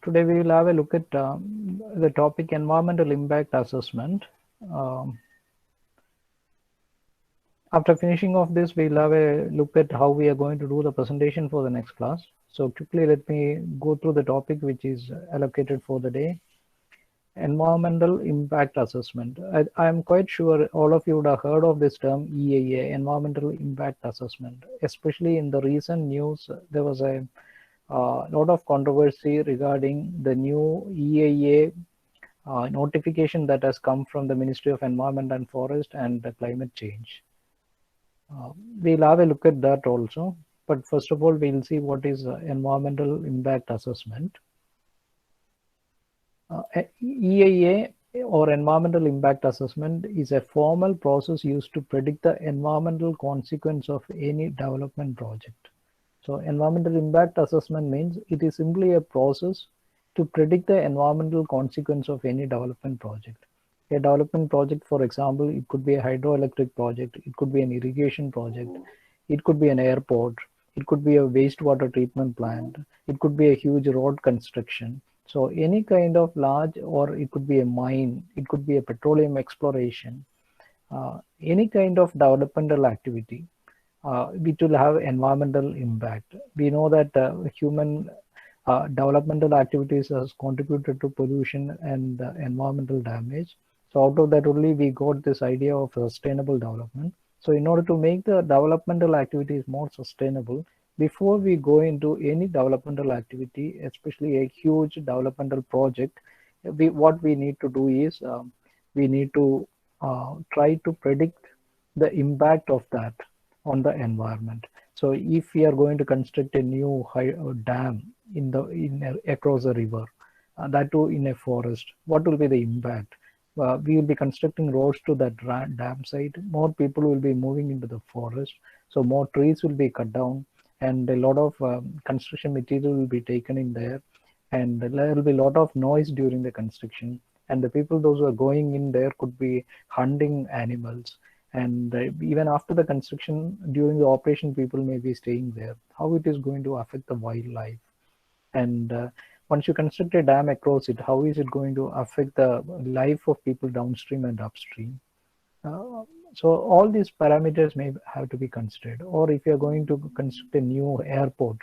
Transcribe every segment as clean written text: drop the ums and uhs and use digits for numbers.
Today we will have a look at the topic environmental impact assessment. Um, After finishing off this, we'll have a look at how we are going to do the presentation for the next class. So quickly, let me go through the topic which is allocated for the day. Environmental impact assessment. I am quite sure all of you would have heard of this term EIA, environmental impact assessment. Especially in the recent news, there was a lot of controversy regarding the new EIA notification that has come from the Ministry of Environment and Forest and Climate Change. We'll have a look at that also. But first of all, we'll see what is environmental impact assessment. EIA or environmental impact assessment is a formal process used to predict the environmental consequence of any development project. So environmental impact assessment means it is simply a process to predict the environmental consequence of any development project. A development project, for example, it could be a hydroelectric project, it could be an irrigation project, it could be an airport, it could be a wastewater treatment plant, it could be a huge road construction. So any kind of large, or it could be a mine, it could be a petroleum exploration, any kind of developmental activity, it will have environmental impact. We know that human developmental activities has contributed to pollution and environmental damage. So out of that only we got this idea of sustainable development. So in order to make the developmental activities more sustainable, before we go into any developmental activity, especially a huge developmental project, what we need to do is we need to try to predict the impact of that on the environment. So if we are going to construct a new dam across a river, that too in a forest, what will be the impact? We will be constructing roads to that dam site. More people will be moving into the forest, so more trees will be cut down, and a lot of construction material will be taken in there, and there will be a lot of noise during the construction. And the people, those who are going in there, could be hunting animals. And even after the construction, during the operation, people may be staying there. How it is going to affect the wildlife? And once you construct a dam across it, how is it going to affect the life of people downstream and upstream? So all these parameters may have to be considered. Or if you're going to construct a new airport,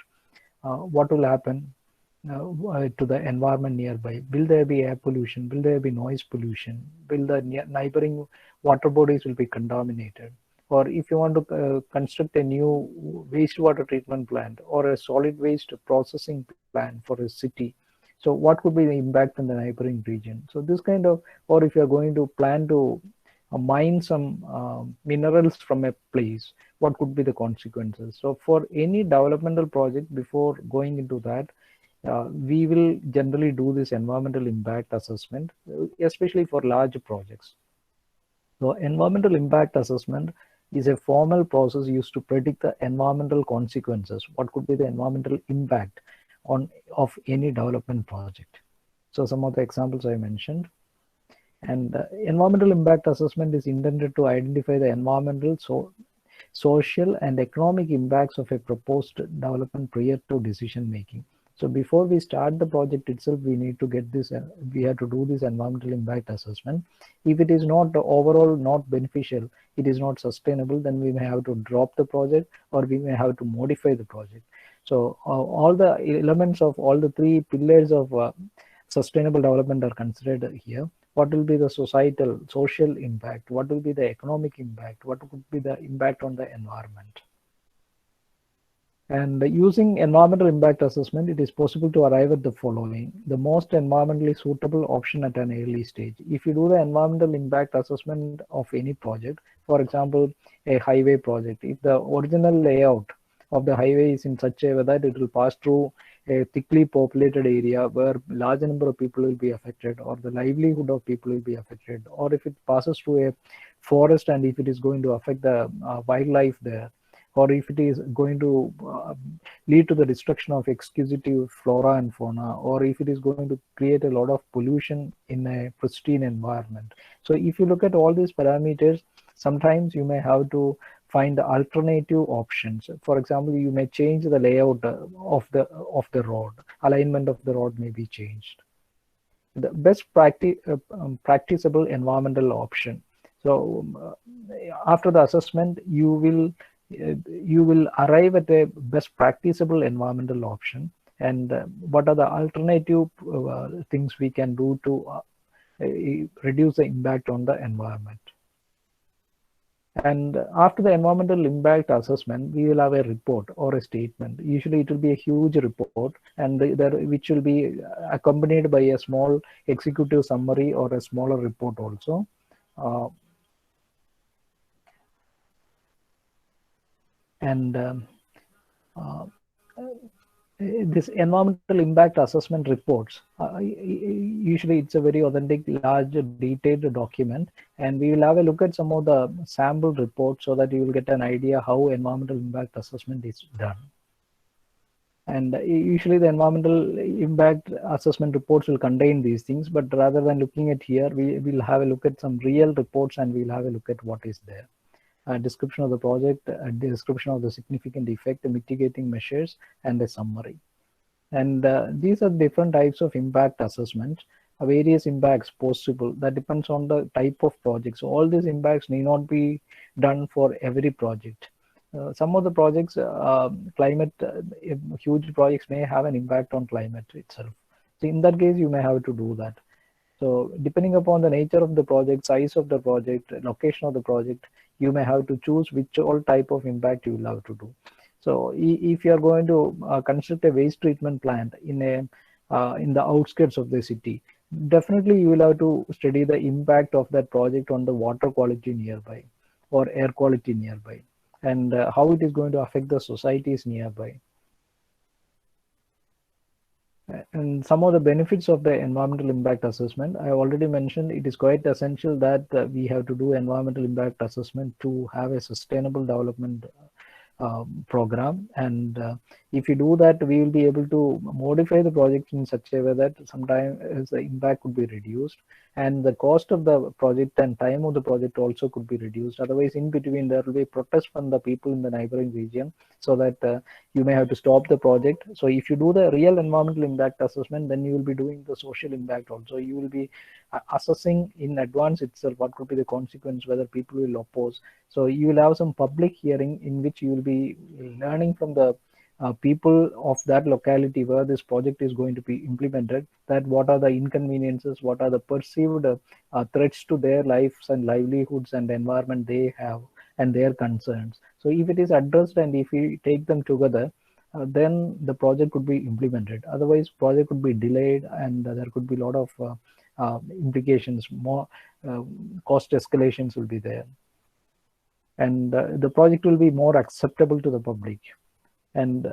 what will happen to the environment nearby? Will there be air pollution? Will there be noise pollution? Will the neighboring water bodies will be contaminated? Or if you want to construct a new wastewater treatment plant or a solid waste processing plant for a city, so what could be the impact in the neighboring region? So this kind of, or if you're going to plan to mine some minerals from a place, what could be the consequences? So for any developmental project, before going into that, we will generally do this environmental impact assessment, especially for large projects. So environmental impact assessment is a formal process used to predict the environmental consequences. What could be the environmental impact of any development project? So some of the examples I mentioned. And environmental impact assessment is intended to identify the environmental, social and economic impacts of a proposed development prior to decision making. So before we start the project itself, we need to get this, we have to do this environmental impact assessment. If it is not overall not beneficial, it is not sustainable, then we may have to drop the project, or we may have to modify the project. So all the elements of all the three pillars of sustainable development are considered here. What will be the social impact? What will be the economic impact? What could be the impact on the environment? And using environmental impact assessment, it is possible to arrive at the following: the most environmentally suitable option at an early stage. If you do the environmental impact assessment of any project, for example, a highway project, if the original layout of the highway is in such a way that it will pass through a thickly populated area where large number of people will be affected, or the livelihood of people will be affected, or if it passes through a forest and if it is going to affect the wildlife there, or if it is going to lead to the destruction of exquisite flora and fauna, or if it is going to create a lot of pollution in a pristine environment. So if you look at all these parameters, sometimes you may have to find the alternative options. For example, you may change the layout of the road. Alignment of the road may be changed. The best practicable environmental option. So after the assessment, you will arrive at a best practicable environmental option, and what are the alternative things we can do to reduce the impact on the environment. And after the environmental impact assessment, we will have a report or a statement. Usually it will be a huge report, and which will be accompanied by a small executive summary or a smaller report also. This environmental impact assessment reports, usually it's a very authentic, large, detailed document, and we will have a look at some of the sample reports so that you will get an idea how environmental impact assessment is done. And usually the environmental impact assessment reports will contain these things, but rather than looking at here, we will have a look at some real reports, and we'll have a look at what is there. A description of the project, a description of the significant effect, the mitigating measures, and a summary. And these are different types of impact assessment, various impacts possible. That depends on the type of project. So all these impacts need not be done for every project. Some of the projects, climate, huge projects may have an impact on climate itself. So in that case, you may have to do that. So depending upon the nature of the project, size of the project, location of the project, you may have to choose which all type of impact you will have to do. So if you are going to construct a waste treatment plant in the outskirts of the city, definitely you will have to study the impact of that project on the water quality nearby or air quality nearby, and how it is going to affect the societies nearby. And some of the benefits of the environmental impact assessment, I already mentioned, it is quite essential that we have to do environmental impact assessment to have a sustainable development program. And if you do that, we will be able to modify the project in such a way that sometimes the impact could be reduced, and the cost of the project and time of the project also could be reduced. Otherwise, in between, there will be protest from the people in the neighboring region, so that you may have to stop the project. So if you do the real environmental impact assessment, then you will be doing the social impact also. You will be assessing in advance itself what could be the consequence, whether people will oppose. So you will have some public hearing in which you will be learning from the people of that locality where this project is going to be implemented, that what are the inconveniences, what are the perceived threats to their lives and livelihoods and environment they have, and their concerns. So if it is addressed and if we take them together, then the project could be implemented. Otherwise, project could be delayed, and there could be a lot of implications, more cost escalations will be there, and the project will be more acceptable to the public, and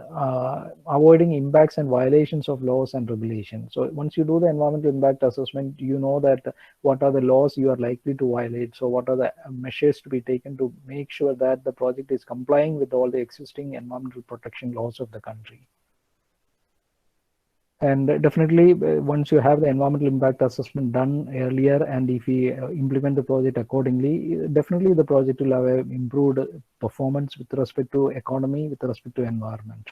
avoiding impacts and violations of laws and regulations. So once you do the environmental impact assessment, you know that what are the laws you are likely to violate. So what are the measures to be taken to make sure that the project is complying with all the existing environmental protection laws of the country. And definitely, once you have the environmental impact assessment done earlier, and if we implement the project accordingly, definitely the project will have an improved performance with respect to economy, with respect to environment.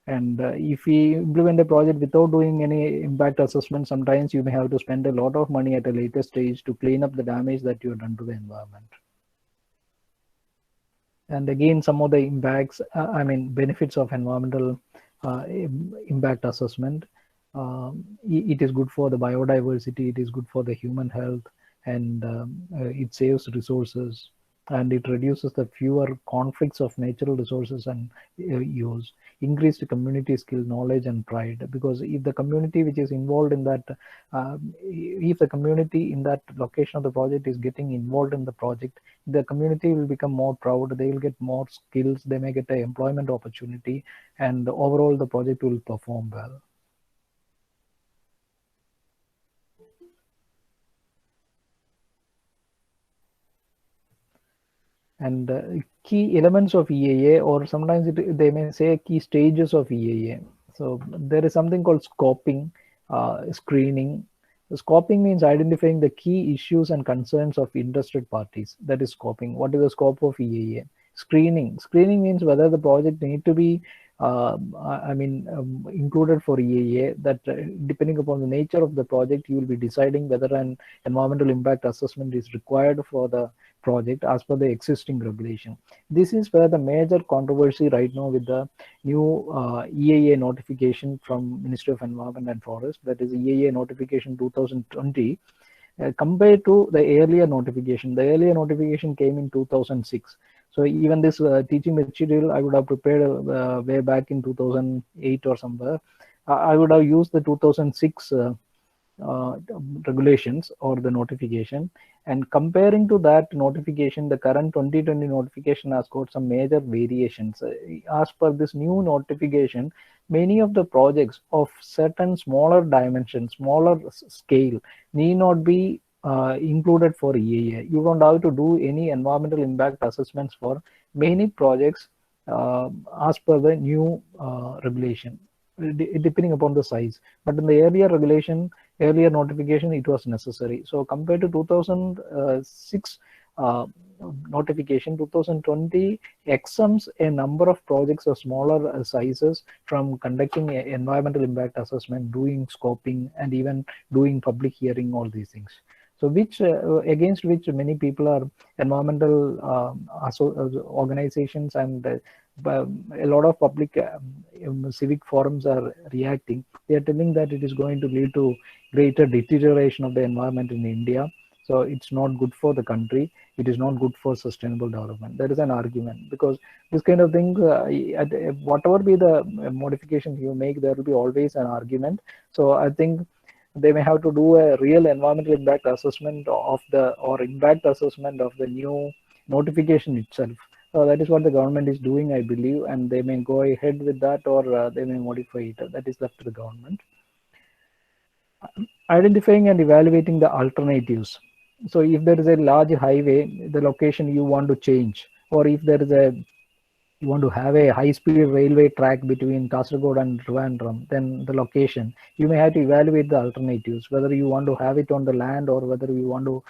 And if we implement a project without doing any impact assessment, sometimes you may have to spend a lot of money at a later stage to clean up the damage that you have done to the environment. And again, some of the impacts, benefits of environmental impact assessment. It is good for the biodiversity, it is good for the human health, and it saves resources, and it reduces the fewer conflicts of natural resources and use, increased community skill, knowledge, and pride. Because if the community which is involved in that, if the community in that location of the project is getting involved in the project, the community will become more proud, they will get more skills, they may get an employment opportunity, and overall the project will perform well. And key elements of EIA, or sometimes they may say key stages of EIA. So there is something called scoping, screening, The scoping means identifying the key issues and concerns of interested parties. That is scoping. What is the scope of EIA? Screening. Screening means whether the project need to be included for EIA. That depending upon the nature of the project, you will be deciding whether an environmental impact assessment is required for the project as per the existing regulation. This is where the major controversy right now with the new EIA notification from Ministry of Environment and Forest, that is EIA notification 2020, compared to the earlier notification. The earlier notification came in 2006. So even this teaching material I would have prepared way back in 2008 or somewhere. I would have used the 2006 regulations or the notification, and comparing to that notification, the current 2020 notification has got some major variations. As per this new notification, many of the projects of certain smaller dimensions, smaller scale, need not be included for EIA. You don't have to do any environmental impact assessments for many projects as per the new regulation, depending upon the size. But in the earlier regulation, earlier notification, it was necessary. So compared to 2006 notification, 2020 exempts a number of projects of smaller sizes from conducting environmental impact assessment, doing scoping, and even doing public hearing, all these things. So which against which many people are environmental organizations and a lot of public civic forums are reacting. They are telling that it is going to lead to greater deterioration of the environment in India. So it's not good for the country. It is not good for sustainable development. That is an argument, because this kind of thing, whatever be the modifications you make, there will be always an argument. So I think they may have to do a real environmental impact assessment of the, or impact assessment of the new notification itself. So that is what the government is doing, I believe, and they may go ahead with that, or they may modify it. That is left to the government. Identifying and evaluating the alternatives. So if there is a large highway, the location you want to change, or if there is a, you want to have a high-speed railway track between Kasaragod and Trivandrum, then the location, you may have to evaluate the alternatives, whether you want to have it on the land or whether you want to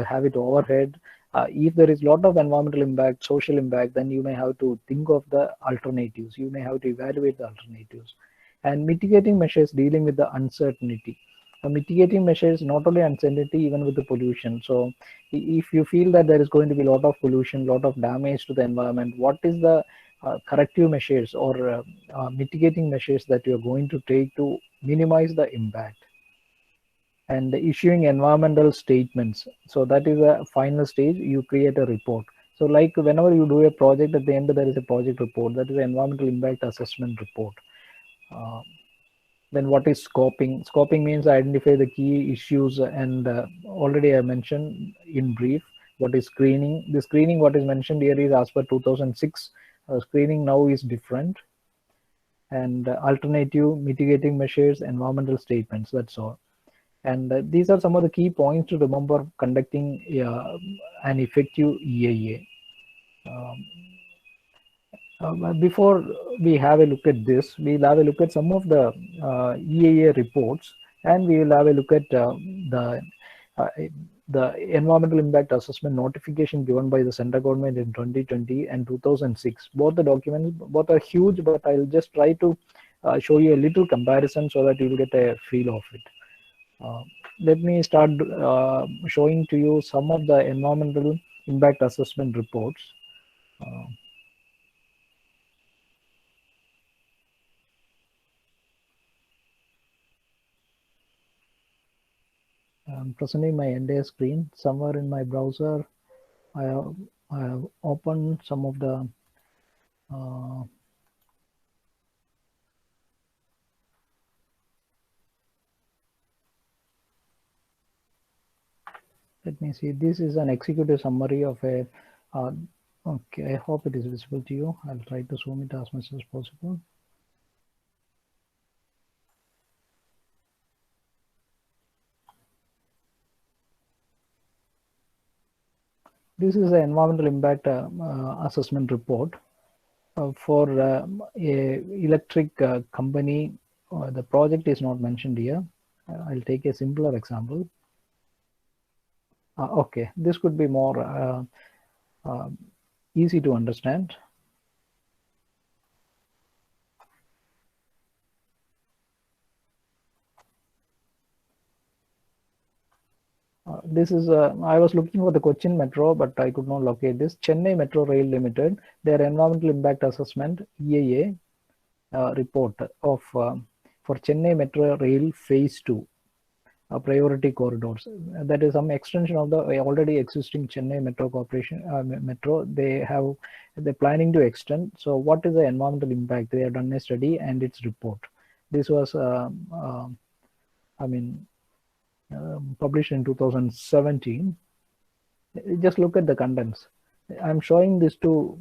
have it overhead. If there is a lot of environmental impact, social impact, then you may have to think of the alternatives. You may have to evaluate the alternatives. And mitigating measures dealing with the uncertainty. Mitigating measures, not only uncertainty, even with the pollution. So if you feel that there is going to be a lot of pollution, lot of damage to the environment, what is the corrective measures or mitigating measures that you are going to take to minimize the impact? And issuing environmental statements. So that is a final stage. You create a report. So like whenever you do a project, at the end there is a project report. That is an environmental impact assessment report. Then what is scoping? Scoping means identify the key issues, and already I mentioned in brief what is screening. The screening, what is mentioned here, is as per 2006. Screening now is different. And alternative, mitigating measures, environmental statements, that's all. And these are some of the key points to remember conducting an effective EIA. Before we have a look at this, we'll have a look at some of the EIA reports, and we will have a look at the environmental impact assessment notification given by the central government in 2020 and 2006. Both the documents, both are huge, but I'll just try to show you a little comparison so that you'll get a feel of it. Let me start showing to you some of the environmental impact assessment reports. I'm presenting my entire screen. Somewhere in my browser, I have opened some of the let me see. This is an executive summary of a okay, I hope it is visible to you. I'll try to zoom it as much as possible. This is an environmental impact assessment report for a electric company. The project is not mentioned here. I'll take a simpler example. Okay, this could be more easy to understand. This is I was looking for the Cochin Metro, but I could not locate this. Chennai Metro Rail Limited, their environmental impact assessment EIA report of for Chennai Metro Rail Phase 2 priority corridors. That is some extension of the already existing Chennai Metro Corporation Metro. They're planning to extend. So what is the environmental impact? They have done a study and its report. This was I mean published in 2017. Just look at the contents. I'm showing this to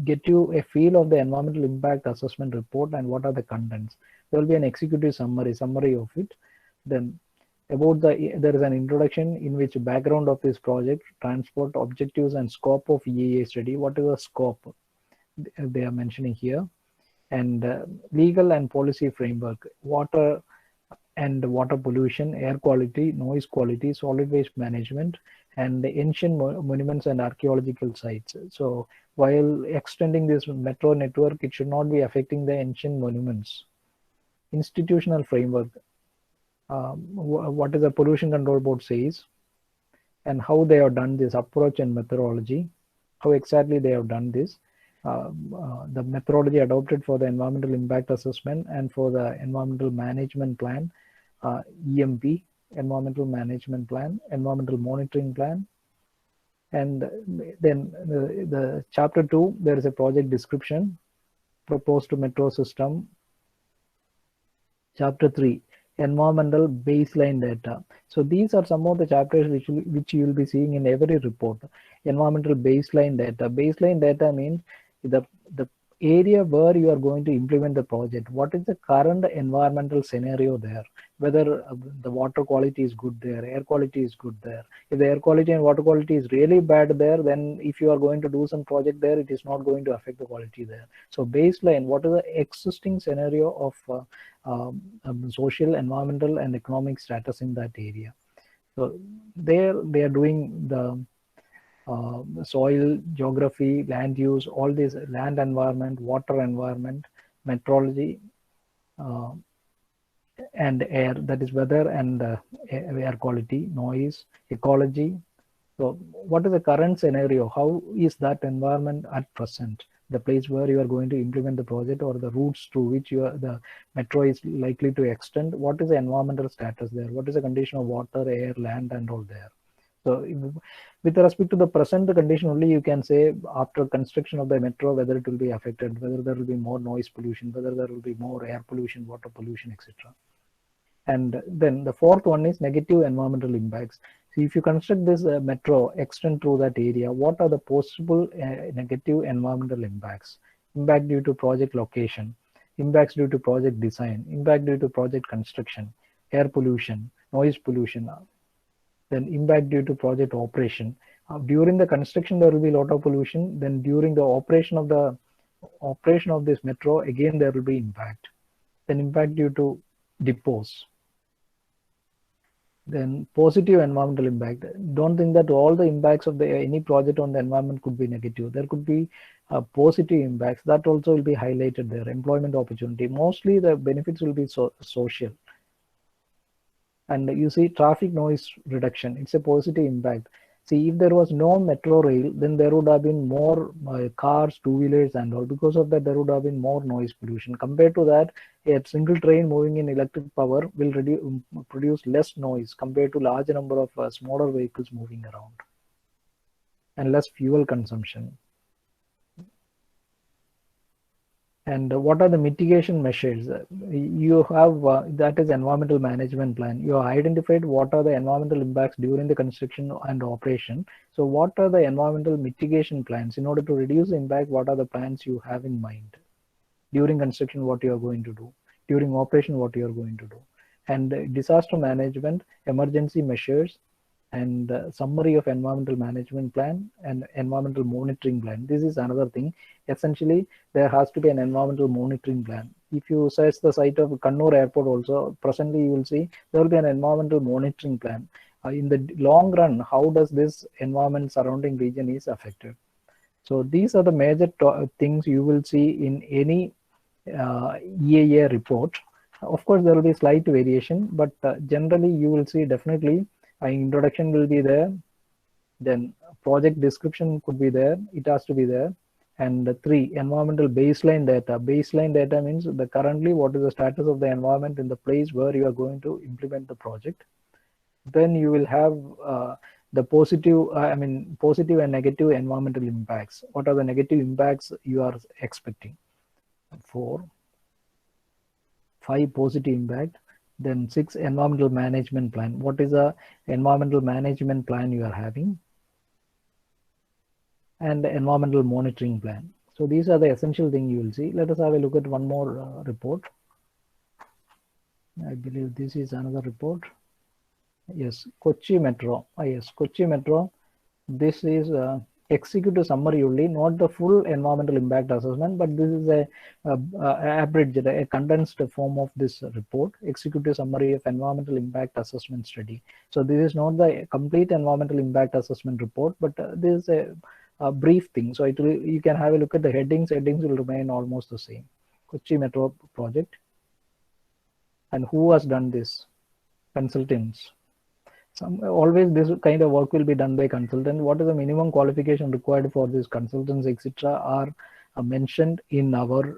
get you a feel of the environmental impact assessment report and what are the contents. There will be an executive summary of it. Then about there is an introduction in which background of this project, transport, objectives and scope of EIA study. What is the scope they are mentioning here? And legal and policy framework, water and water pollution, air quality, noise quality, solid waste management, and the ancient monuments and archaeological sites. So while extending this metro network, it should not be affecting the ancient monuments. Institutional framework, what is the pollution control board says, and how they have done this approach and methodology, how exactly they have done this. The methodology adopted for the environmental impact assessment and for the environmental management plan, EMP, environmental management plan, environmental monitoring plan. And then the chapter 2, there is a project description, proposed metro system. Chapter 3, environmental baseline data. So these are some of the chapters which you will be seeing in every report. Environmental baseline data. Baseline data means the area where you are going to implement the project. What is the current environmental scenario there? Whether the water quality is good there, air quality is good there. If the air quality and water quality is really bad there, then if you are going to do some project there, it is not going to affect the quality there. So baseline, what is the existing scenario of social, environmental and economic status in that area? So there they are doing the soil, geography, land use, all these land environment, water environment, meteorology, and air, that is weather and air quality, noise, ecology. So what is the current scenario? How is that environment at present? The place where you are going to implement the project or the routes through which the metro is likely to extend. What is the environmental status there? What is the condition of water, air, land and all there? So with respect to the present condition only, you can say after construction of the metro, whether it will be affected, whether there will be more noise pollution, whether there will be more air pollution, water pollution, etc. And then the fourth one is negative environmental impacts. See, if you construct this metro, extend through that area, what are the possible negative environmental impacts? Impact due to project location, impacts due to project design, impact due to project construction, air pollution, noise pollution, then impact due to project operation. During the construction, there will be a lot of pollution. Then during the operation of this metro, again there will be impact. Then impact due to depots. Then positive environmental impact. Don't think that all the impacts of any project on the environment could be negative. There could be positive impacts that also will be highlighted there. Employment opportunity. Mostly the benefits will be social. And you see traffic noise reduction, it's a positive impact. See, if there was no metro rail, then there would have been more cars, two-wheelers and all. Because of that, there would have been more noise pollution. Compared to that, a single train moving in electric power will produce less noise compared to large number of smaller vehicles moving around, and less fuel consumption. And what are the mitigation measures? You have, that is environmental management plan. You have identified what are the environmental impacts during the construction and operation. So what are the environmental mitigation plans? In order to reduce the impact, what are the plans you have in mind? During construction, what you are going to do? During operation, what you are going to do? And disaster management, emergency measures, and summary of environmental management plan and environmental monitoring plan. This is another thing. Essentially, there has to be an environmental monitoring plan. if you search the site of Kannur Airport also, presently you will see there will be an environmental monitoring plan. In the long run, how does this environment surrounding region is affected? So these are the major things you will see in any EIA report. Of course, there will be slight variation, but generally you will see definitely introduction will be there. Then project description could be there. It has to be there. And 3, environmental baseline data. Baseline data means the currently what is the status of the environment in the place where you are going to implement the project. Then you will have the positive, positive and negative environmental impacts. What are the negative impacts you are expecting? 4, 5, positive impact. Then 6, environmental management plan. What is the environmental management plan you are having? And the environmental monitoring plan. So these are the essential things you will see. Let us have a look at one more report. I believe this is another report. Yes, Kochi Metro. Yes, Kochi Metro. This is executive summary only, not the full environmental impact assessment, but this is a abridged, a condensed form of this report, executive summary of environmental impact assessment study. So this is not the complete environmental impact assessment report, but this is a brief thing. So it will, you can have a look at the headings. Headings will remain almost the same. Kochi Metro project. And who has done this? Consultants. Always this kind of work will be done by consultant. What is the minimum qualification required for these consultants, etc., are mentioned in our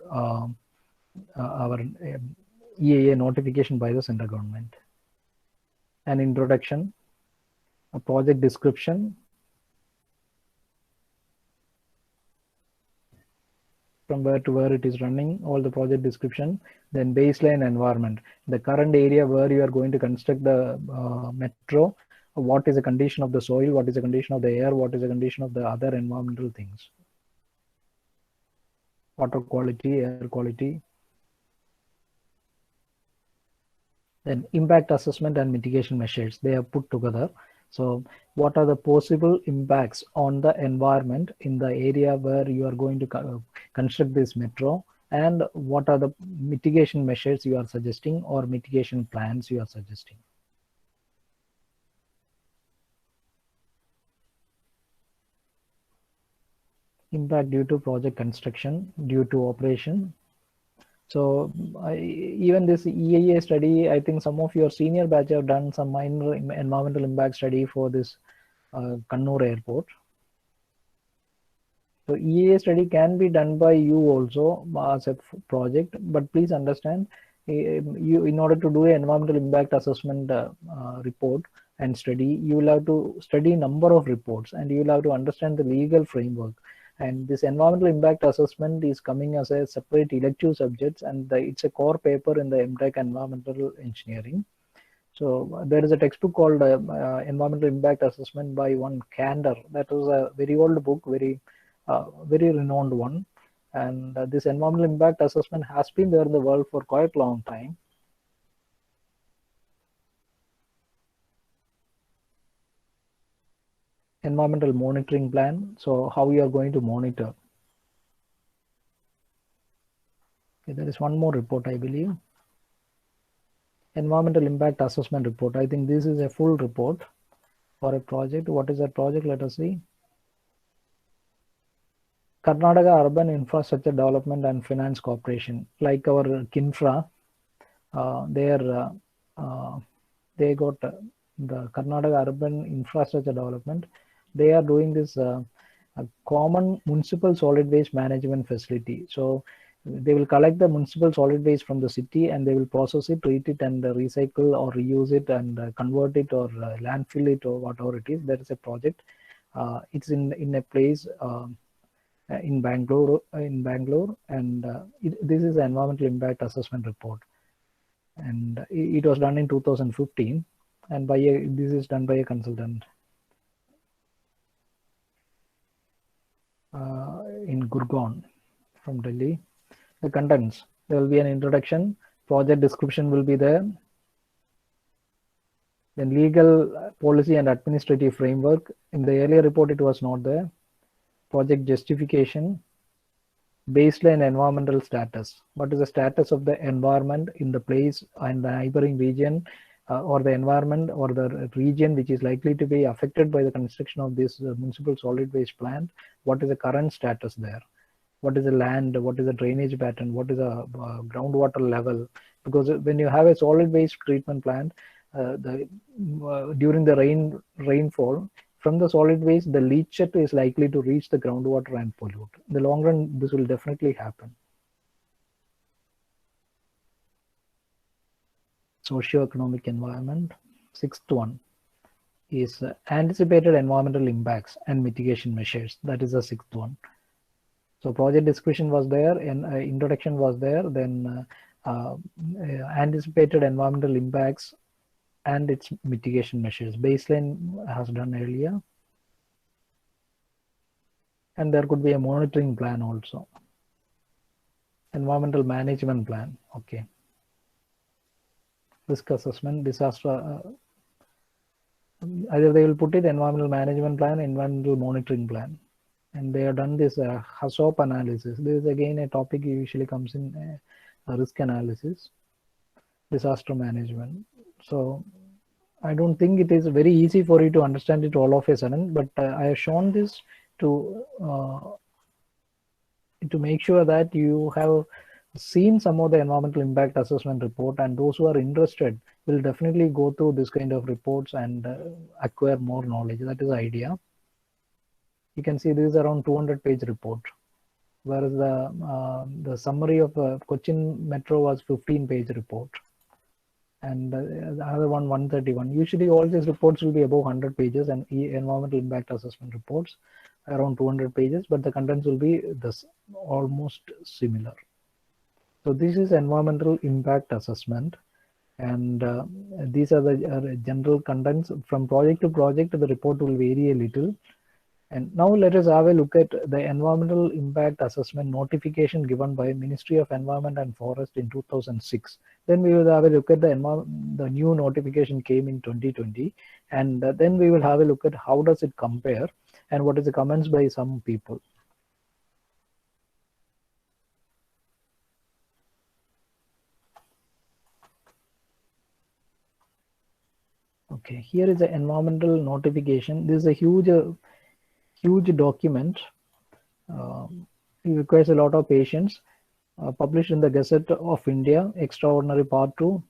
EIA notification by the central government. An introduction, a project description, from where to where it is running, all the project description, then baseline environment, the current area where you are going to construct the metro, what is the condition of the soil, what is the condition of the air, what is the condition of the other environmental things, water quality, air quality. Then impact assessment and mitigation measures, they are put together. So what are the possible impacts on the environment in the area where you are going to construct this metro, and what are the mitigation measures you are suggesting or mitigation plans you are suggesting. Impact due to project construction, due to operation. So even this EIA study, I think some of your senior batch have done some minor environmental impact study for this Kannur Airport. So EIA study can be done by you also as a project, but please understand, you in order to do an environmental impact assessment report and study, you will have to study number of reports, and you will have to understand the legal framework. And this environmental impact assessment is coming as a separate elective subject, and it's a core paper in the MTech environmental engineering. So there is a textbook called Environmental Impact Assessment by one Kander. That was a very old book, very renowned one. And this environmental impact assessment has been there in the world for quite a long time. Environmental monitoring plan. So how you are going to monitor. Okay, there is one more report, I believe. Environmental impact assessment report. I think this is a full report for a project. What is that project? Let us see. Karnataka Urban Infrastructure Development and Finance Corporation, like our KINFRA, they got the Karnataka Urban Infrastructure Development. They are doing this a common municipal solid waste management facility. So they will collect the municipal solid waste from the city, and they will process it, treat it, and recycle or reuse it, and convert it or landfill it, or whatever it is. There is a project. It's in a place in Bangalore, and this is the environmental impact assessment report, and it was done in 2015, and this is done by a consultant in Gurgaon from Delhi. The contents, there will be an introduction, project description will be there, then legal, policy and administrative framework. In the earlier report it was not there. Project justification, Baseline environmental status. What is the status of the environment in the place and the neighboring region, or the environment or the region which is likely to be affected by the construction of this municipal solid waste plant? What is the current status there? What is the land? What is the drainage pattern? What is the groundwater level? Because when you have a solid waste treatment plant, during the rainfall, from the solid waste, the leachate is likely to reach the groundwater and pollute. In the long run, this will definitely happen. Socio-economic environment. Sixth one is anticipated environmental impacts and mitigation measures. That is the sixth one. So project description was there, and introduction was there, then anticipated environmental impacts and its mitigation measures. Baseline has done earlier. And there could be a monitoring plan also. Environmental management plan, okay. Risk assessment, disaster, either they will put it environmental management plan, environmental monitoring plan. And they have done this HACCP analysis. This is again a topic usually comes in risk analysis, disaster management. So I don't think it is very easy for you to understand it all of a sudden, but I have shown this to make sure that you have seen some of the environmental impact assessment report, and those who are interested will definitely go through this kind of reports and acquire more knowledge. That is the idea. You can see this is around 200-page report, whereas the summary of Cochin Metro was 15-page report, and the other one 131. Usually all these reports will be above 100 pages, and environmental impact assessment reports around 200 pages, but the contents will be this almost similar. So this is environmental impact assessment, and these are the general contents. From project to project, the report will vary a little. And now let us have a look at the environmental impact assessment notification given by Ministry of Environment and Forest in 2006. Then we will have a look at the new notification came in 2020, and then we will have a look at how does it compare and what is the comments by some people. Okay, here is the environmental notification. This is a huge document. It requires a lot of patience. Published in the Gazette of India, Extraordinary Part 2.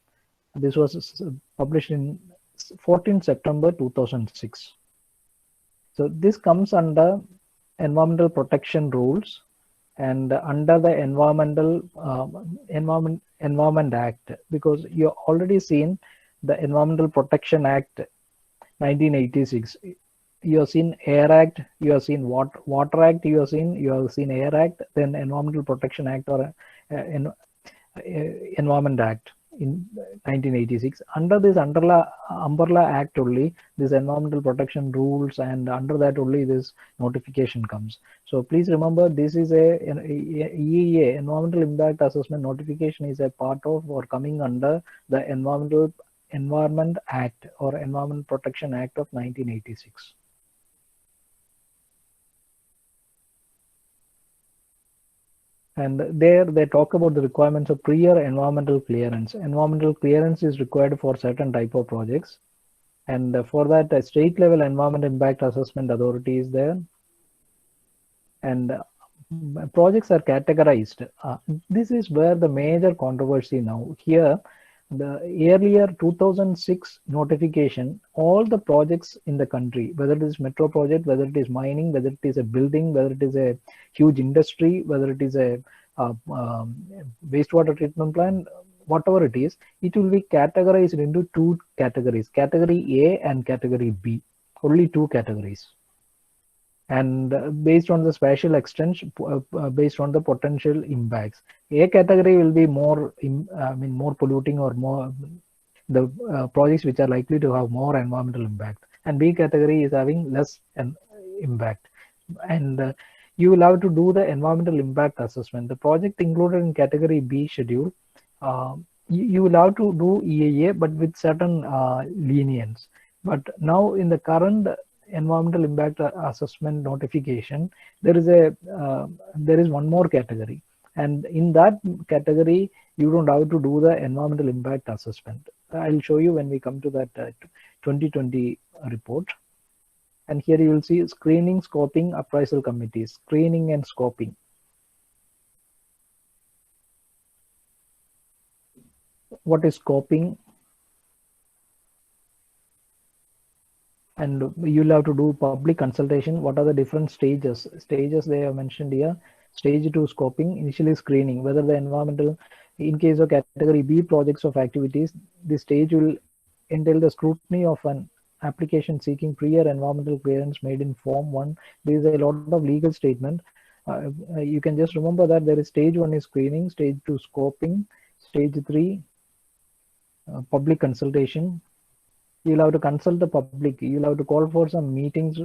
This was published in 14 September 2006. So this comes under environmental protection rules and under the Environment Act, because you already seen the Environmental Protection Act 1986. You have seen Air Act, you have seen Water Act, you have seen Air Act, then Environmental Protection Act or Environment Act in 1986. Under this umbrella act only, this environmental protection rules, and under that only this notification comes. So please remember, this is an EIA, Environmental Impact Assessment notification, is a part of or coming under the Environment Act or Environment Protection Act of 1986. And there they talk about the requirements of prior environmental clearance. Environmental clearance is required for certain type of projects. And for that, a state level environment impact assessment authority is there. And projects are categorized. This is where the major controversy now. Here, the earlier 2006 notification, all the projects in the country, whether it is metro project, whether it is mining, whether it is a building, whether it is a huge industry, whether it is a wastewater treatment plant, whatever it is, it will be categorized into two categories, category A and category B, only two categories. And based on the spatial extent, based on the potential impacts. A category will be more, more polluting or more the projects which are likely to have more environmental impact. And B category is having less impact. And you will have to do the environmental impact assessment. The project included in category B schedule, you will have to do EIA, but with certain lenience. But now in the current environmental impact assessment notification, there is one more category, and in that category you don't have to do the environmental impact assessment. I'll show you when we come to that 2020 report. And here you will see screening, scoping, appraisal committees, screening and scoping. What is scoping? And you'll have to do public consultation. What are the different stages? Stages they have mentioned here. Stage 2 scoping, initially screening whether the environmental, in case of category B projects of activities, this stage will entail the scrutiny of an application seeking prior environmental clearance made in Form 1. There is a lot of legal statement. You can just remember that there is stage 1 is screening, stage 2 scoping, stage 3 public consultation. You'll have to consult the public. You'll have to call for some meetings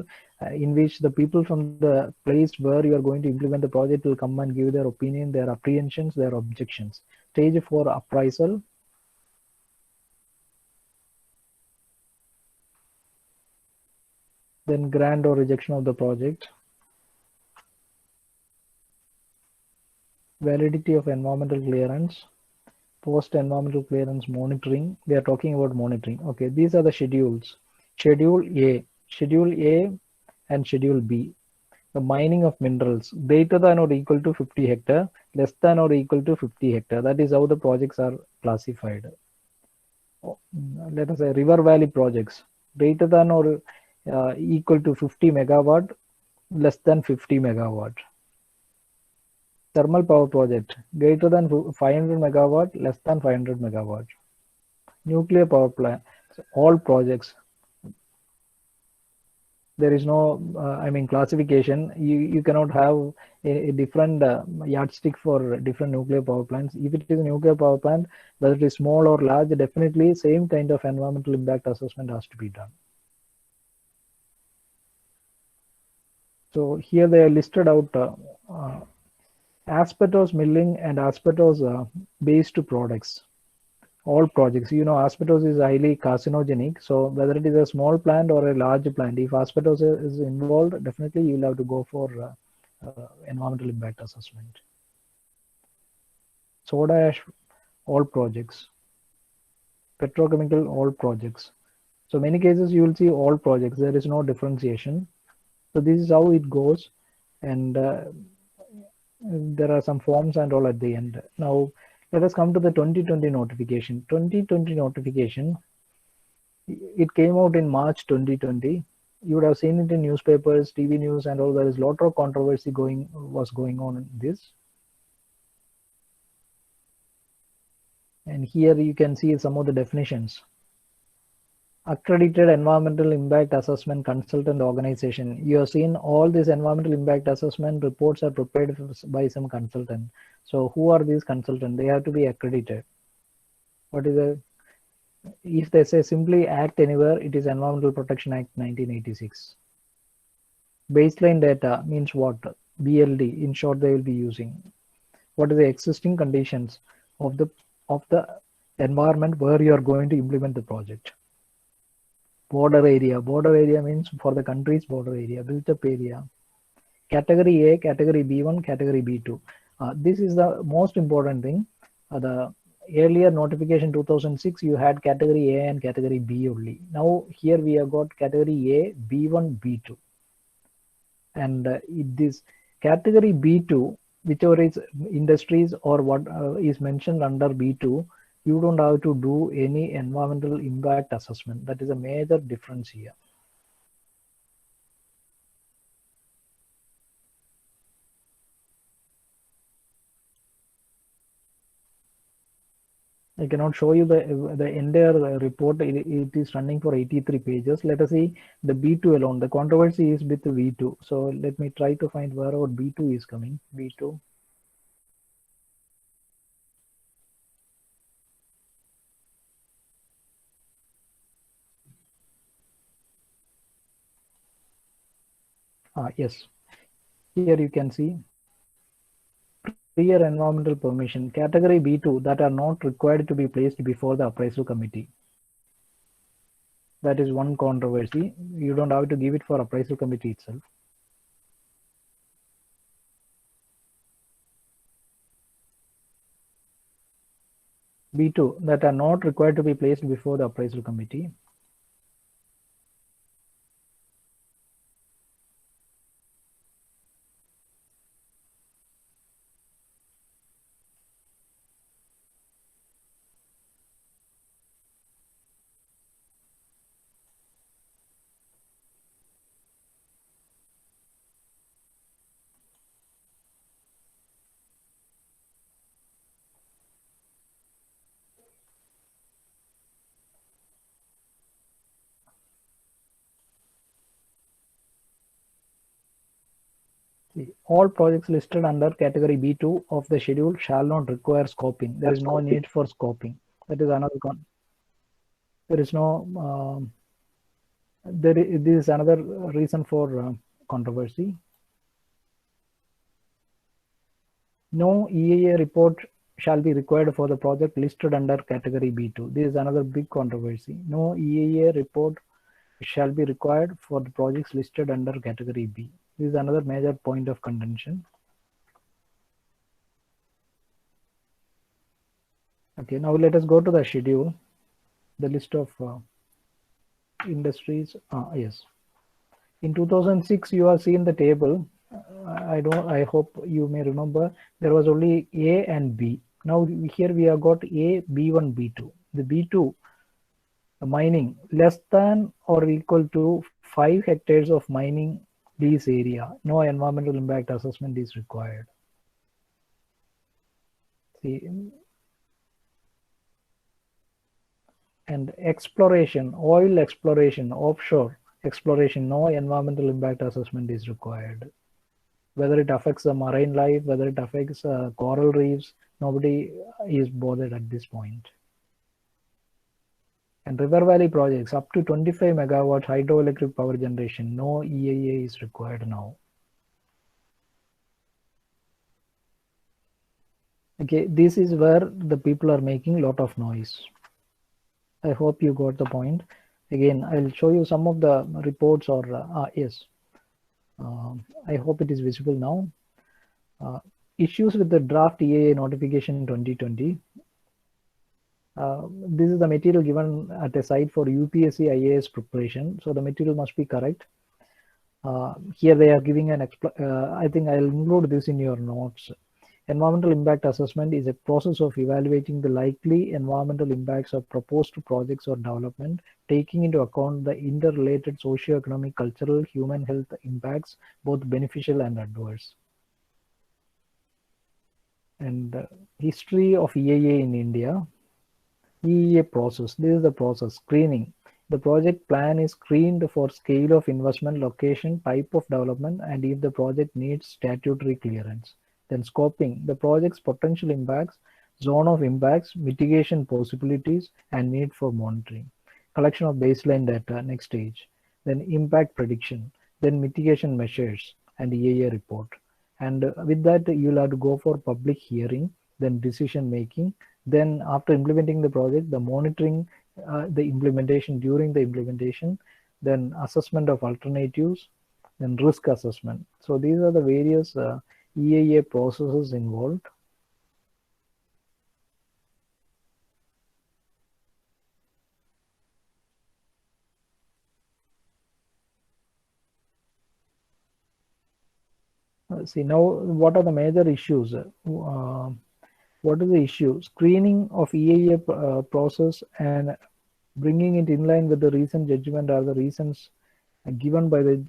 in which the people from the place where you are going to implement the project will come and give their opinion, their apprehensions, their objections. Stage 4 appraisal. Then grant or rejection of the project. Validity of environmental clearance. Post environmental clearance monitoring. They are talking about monitoring. Okay, these are the schedules. Schedule A and Schedule B. The mining of minerals greater than or equal to 50 hectare, less than or equal to 50 hectare. That is how the projects are classified. Let us say river valley projects greater than or equal to 50 megawatt, less than 50 megawatt. Thermal power project greater than 500 megawatt, less than 500 megawatt. Nuclear power plant, so all projects. There is no, classification. You cannot have a different yardstick for different nuclear power plants. If it is a nuclear power plant, whether it is small or large, definitely same kind of environmental impact assessment has to be done. So here they are listed out asbestos milling and asbestos based products. All projects, asbestos is highly carcinogenic. So whether it is a small plant or a large plant, if asbestos is involved, definitely you will have to go for environmental impact assessment. Soda ash, all projects. Petrochemical, all projects. So many cases you will see all projects. There is no differentiation. So this is how it goes, and there are some forms and all at the end. Now let us come to the 2020 notification. 2020 notification, it came out in March 2020. You would have seen it in newspapers, TV news and all. There is a lot of controversy was going on in this. And here you can see some of the definitions. Accredited environmental impact assessment consultant organization. You have seen all these environmental impact assessment reports are prepared by some consultant. So who are these consultants? They have to be accredited. What is if they say simply Act anywhere, it is Environmental Protection Act 1986. Baseline data means what? BLD, in short they will be using. What are the existing conditions of the environment where you are going to implement the project? Border area means for the country's border area, built up area. Category A, category B1, category B2. This is the most important thing. The earlier notification 2006, you had category A and category B only. Now here we have got category A, B1, B2. And this category B2, whichever is industries or what is mentioned under B2, you don't have to do any environmental impact assessment. That is a major difference here. I cannot show you the entire report. It is running for 83 pages. Let us see the B2 alone. The controversy is with the V2. So let me try to find where our B2 is coming. B2. Yes, here you can see prior environmental permission, category B2 that are not required to be placed before the appraisal committee. That is one controversy. You don't have to give it for appraisal committee itself. B2 that are not required to be placed before the appraisal committee. All projects listed under category B2 of the schedule shall not require scoping. There is no need for scoping. That is another there is no this is another reason for controversy. No EIA report shall be required for the project listed under category B2. This is another big controversy. No EIA report shall be required for the projects listed under category B. This is another major point of contention. Okay, now let us go to the schedule, the list of industries. Yes, in 2006 you have seen the table. I hope you may remember there was only A and B. Now here we have got A, B1, B2. The B2 mining less than or equal to 5 hectares of mining lease area. No environmental impact assessment is required. See, and exploration, oil exploration, offshore exploration, no environmental impact assessment is required. Whether it affects the marine life, whether it affects coral reefs, nobody is bothered at this point. And river valley projects up to 25 megawatts hydroelectric power generation, no EIA is required now. Okay, this is where the people are making a lot of noise. I hope you got the point. Again, I'll show you some of the reports or yes. I hope it is visible now. Issues with the draft EIA notification 2020. This is the material given at a site for UPSC IAS preparation. So the material must be correct. Here they are giving an I think I'll include this in your notes. Environmental impact assessment is a process of evaluating the likely environmental impacts of proposed projects or development, taking into account the interrelated socio-economic, cultural, human health impacts, both beneficial and adverse. And history of EIA in India. EIA process. This is the process. Screening. The project plan is screened for scale of investment, location, type of development, and if the project needs statutory clearance. Then scoping, the project's potential impacts, zone of impacts, mitigation possibilities, and need for monitoring. Collection of baseline data, next stage. Then impact prediction, then mitigation measures, and EIA report. And with that, you'll have to go for public hearing, then decision making. Then after implementing the project, the monitoring, the implementation, during the implementation, then assessment of alternatives, then risk assessment. So these are the various EIA processes involved. See now, what are the major issues? What is the issue? Screening of EIA process and bringing it in line with the recent judgment are the reasons given by the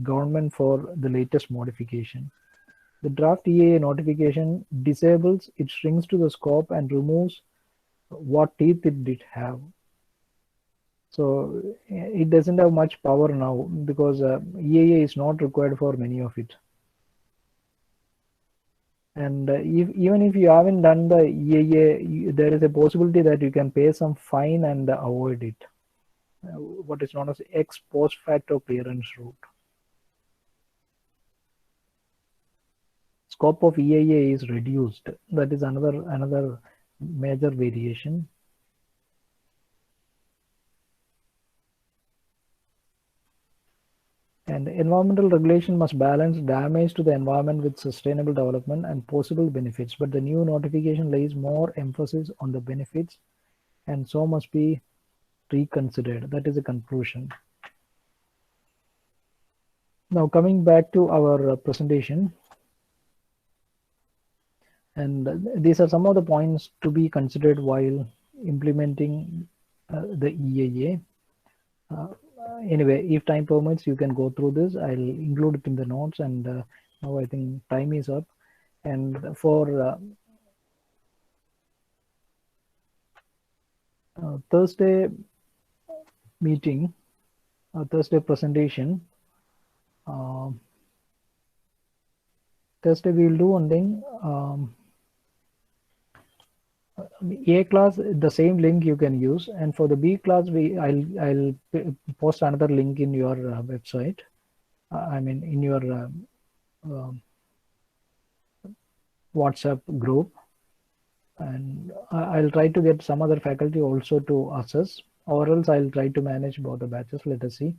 government for the latest modification. The draft EIA notification disables, it shrinks to the scope and removes what teeth it did have. So it doesn't have much power now because EIA is not required for many of it. And even if you haven't done the EIA, there is a possibility that you can pay some fine and avoid it. What is known as ex post facto clearance route. Scope of EIA is reduced. That is another major variation. And environmental regulation must balance damage to the environment with sustainable development and possible benefits. But the new notification lays more emphasis on the benefits and so must be reconsidered. That is a conclusion. Now coming back to our presentation, and these are some of the points to be considered while implementing the EIA. Anyway, if time permits, you can go through this. I'll include it in the notes, and now I think time is up. And for Thursday meeting, Thursday presentation, Thursday we will do one thing. A class, the same link you can use, and for the B class, I'll post another link in your website. I mean, in your WhatsApp group, and I'll try to get some other faculty also to assess, or else I'll try to manage both the batches. Let us see.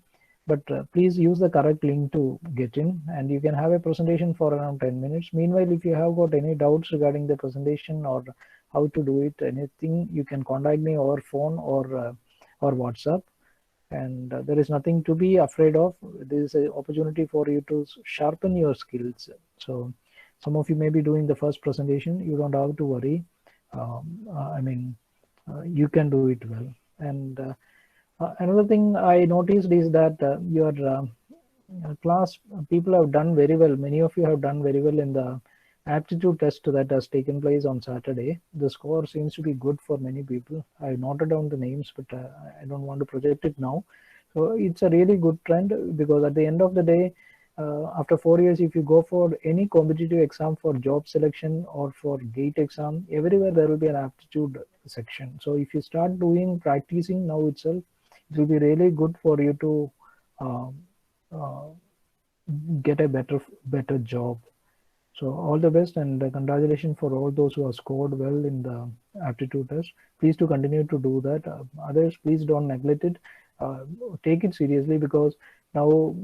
But please use the correct link to get in, and you can have a presentation for around 10 minutes. Meanwhile, if you have got any doubts regarding the presentation or how to do it, anything, you can contact me over phone or WhatsApp. And there is nothing to be afraid of. This is an opportunity for you to sharpen your skills. So some of you may be doing the first presentation. You don't have to worry. You can do it well. And another thing I noticed is that your class people have done very well. Many of you have done very well in the aptitude test that has taken place on Saturday. The score seems to be good for many people. I noted down the names, but I don't want to project it now. So it's a really good trend, because at the end of the day, after 4 years, if you go for any competitive exam for job selection or for GATE exam, everywhere there will be an aptitude section. So if you start doing practicing now itself, it will be really good for you to get a better job. So all the best, and congratulations for all those who have scored well in the aptitude test. Please do continue to do that. Others, please don't neglect it. Take it seriously, because now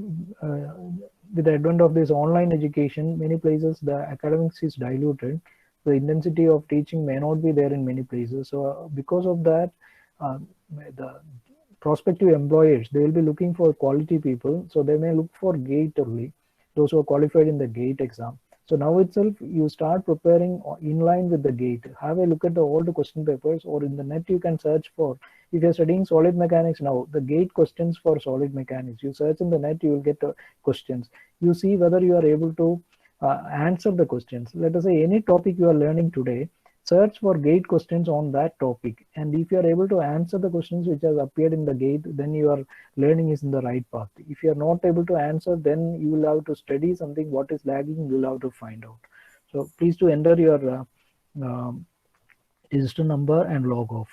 with the advent of this online education, many places the academics is diluted. The intensity of teaching may not be there in many places. So because of that, the prospective employers, they will be looking for quality people. So they may look for GATE only, those who are qualified in the GATE exam. So now itself, you start preparing in line with the GATE. Have a look at all the question papers, or in the net you can search for, if you're studying solid mechanics now, the GATE questions for solid mechanics. You search in the net, you will get questions. You see whether you are able to answer the questions. Let us say any topic you are learning today, search for GATE questions on that topic. And if you are able to answer the questions which have appeared in the GATE, then your learning is in the right path. If you are not able to answer, then you will have to study something, what is lagging, you will have to find out. So please do enter your register number and log off.